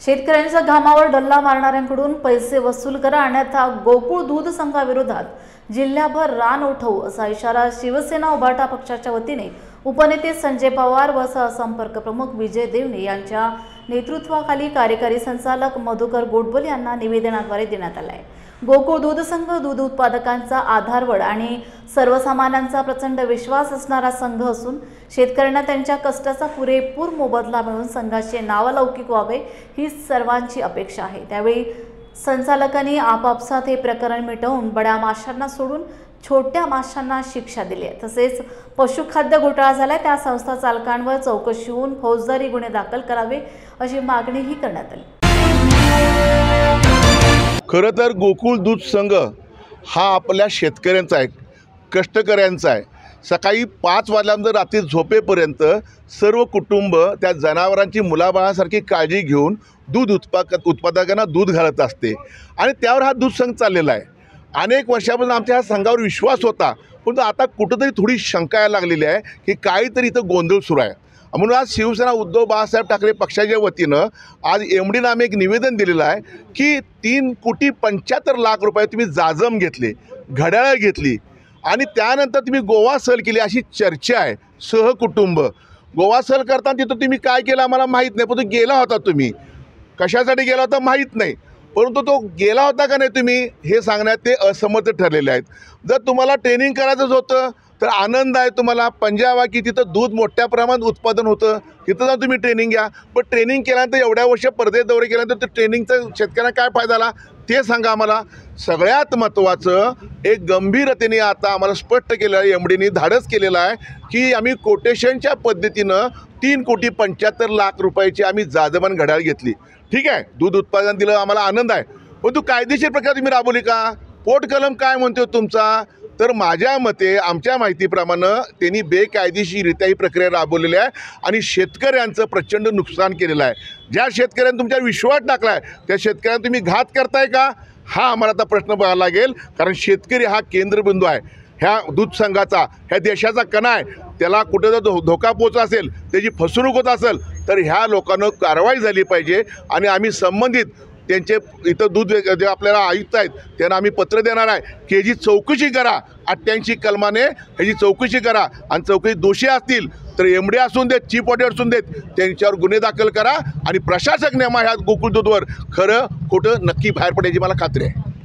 शेतकऱ्यांच्या घामावर डल्ला मारणाऱ्यांकडून पैसे वसूल करा अन्यथा गोकुळ दूध संघाविरोधात जिल्ह्याभर रान उठवू असा इशारा शिवसेना उभाटा पक्षाच्या वतीने उपनेते संजय पवार व सहसंपर्क प्रमुख विजय देवणे यांच्या नेतृत्वाखाली कार्यकारी संचालक मधुकर गोडबोले यांना निवेदनाद्वारे देण्यात आले आहे। गोकुळ दूध संघ दूध उत्पादकांचा आधारवड आणि सर्वसामान्यांचा प्रचंड विश्वास असणारा संघ असून शेतकऱ्यांना त्यांच्या कष्टाचा पुरेपूर मोबदला मिळून संघाचे नावलौकिक व्हावे ही सर्वांची अपेक्षा आहे। त्यावेळी संचालकांनी आपापसात हे प्रकरण मिटवून बड्या माशांना सोडून छोट्या माशांना शिक्षा दिली आहे। तसेच पशुखाद्य घोटाळा झाला त्या संस्था चालकांवर चौकशी होऊन फौजदारी गुन्हे दाखल करावे अशी मागणीही करण्यात आली। खरं तर गोकुळ दूध संघ हा आपल्या शेतकऱ्यांचा आहे, कष्टकऱ्यांचा आहे। सकाळी 5 वाजल्यानंतर रात्री झोपेपर्यंत सर्व कुटुंब त्या जनावरांची मुलाबाळासारखी काळजी घेऊन दूध उत्पादकांना दूध घालत असते आणि त्यावर हा दूध संघ चाललेला आहे। अनेक वर्षापासून आमच्या ह्या संघावर विश्वास होता, परंतु आता कुठंतरी थोडी शंका यायला लागलेली आहे की काहीतरी इथं गोंधळ सुरू आहे। म्हणून आज शिवसेना उद्धव बाळासाहेब ठाकरे पक्षाच्या वतीनं आज एमडीनं आम्ही एक निवेदन दिलेलं आहे की 3,75,00,000 रुपये तुम्ही जाजम घेतले, घड्याळं घेतली आणि त्यानंतर तुम्ही गोवा सहल केली अशी चर्चा आहे। सहकुटुंब गोवा सहल करताना तिथं तुम्ही काय केलं आम्हाला माहीत नाही, परंतु गेला होता, तुम्ही कशासाठी गेला होता माहीत नाही, परंतु तो गेला होता का नाही तुम्ही हे सांगण्यात ते असमर्थ ठरलेले आहेत। जर तुम्हाला ट्रेनिंग करायचंच होतं तर आनंद आहे तुम्हाला, पंजाब की तिथं दूध मोठ्या प्रमाणात उत्पादन होतं, तिथं जाऊन तुम्ही ट्रेनिंग घ्या। पण ट्रेनिंग केल्यानंतर एवढ्या वर्ष परदेश दौरे केल्यानंतर ते ट्रेनिंगचा शेतकऱ्यांना काय फायदा झाला ते सांगा आम्हाला। सगळ्यात महत्त्वाचं एक गंभीरतेने आता आम्हाला स्पष्ट केलं आहे, एमडीने धाडस केलेलं आहे की आम्ही कोटेशनच्या पद्धतीनं 3,75,00,000 रुपयाची आम्ही जाजमान घड्याळ घेतली। ठीक आहे, दूध उत्पादन दिलं, आम्हाला आनंद आहे, पण तू कायदेशीर प्रकारे तुम्ही राबवली का? पोटकलम काय म्हणतो तुमचा? तर माझ्या मते आमच्या माहितीप्रमाणे त्यांनी बेकायदेशीररित्या ही प्रक्रिया राबवलेली आहे आणि शेतकऱ्यांचं प्रचंड नुकसान केलेलं आहे। ज्या शेतकऱ्यांनी तुमच्यावर विश्वास टाकला आहे त्या शेतकऱ्यांना तुम्ही घात करताय का हा आम्हाला आता प्रश्न बघायला लागेल, कारण शेतकरी हा केंद्रबिंदू आहे ह्या दूध संघाचा, ह्या देशाचा कणा आहे। त्याला कुठं जर धोका पोहोचला असेल, त्याची फसवणूक होत असेल तर ह्या लोकांना कारवाई झाली पाहिजे आणि आम्ही संबंधित त्यांचे इथं दूध जे आपल्याला आयुक्त आहेत त्यांना आम्ही पत्र देणार आहे की ह्याची चौकशी करा, 88 कलमाने ह्याची चौकशी करा आणि चौकशी दोषी असतील तर एमडी असून देत, चीफ ऑडिटर असून देत, त्यांच्यावर गुन्हे दाखल करा आणि प्रशासक नेमा ह्या गोकुळ दूधवर खरं खोटं नक्की बाहेर पडायची मला खात्री आहे।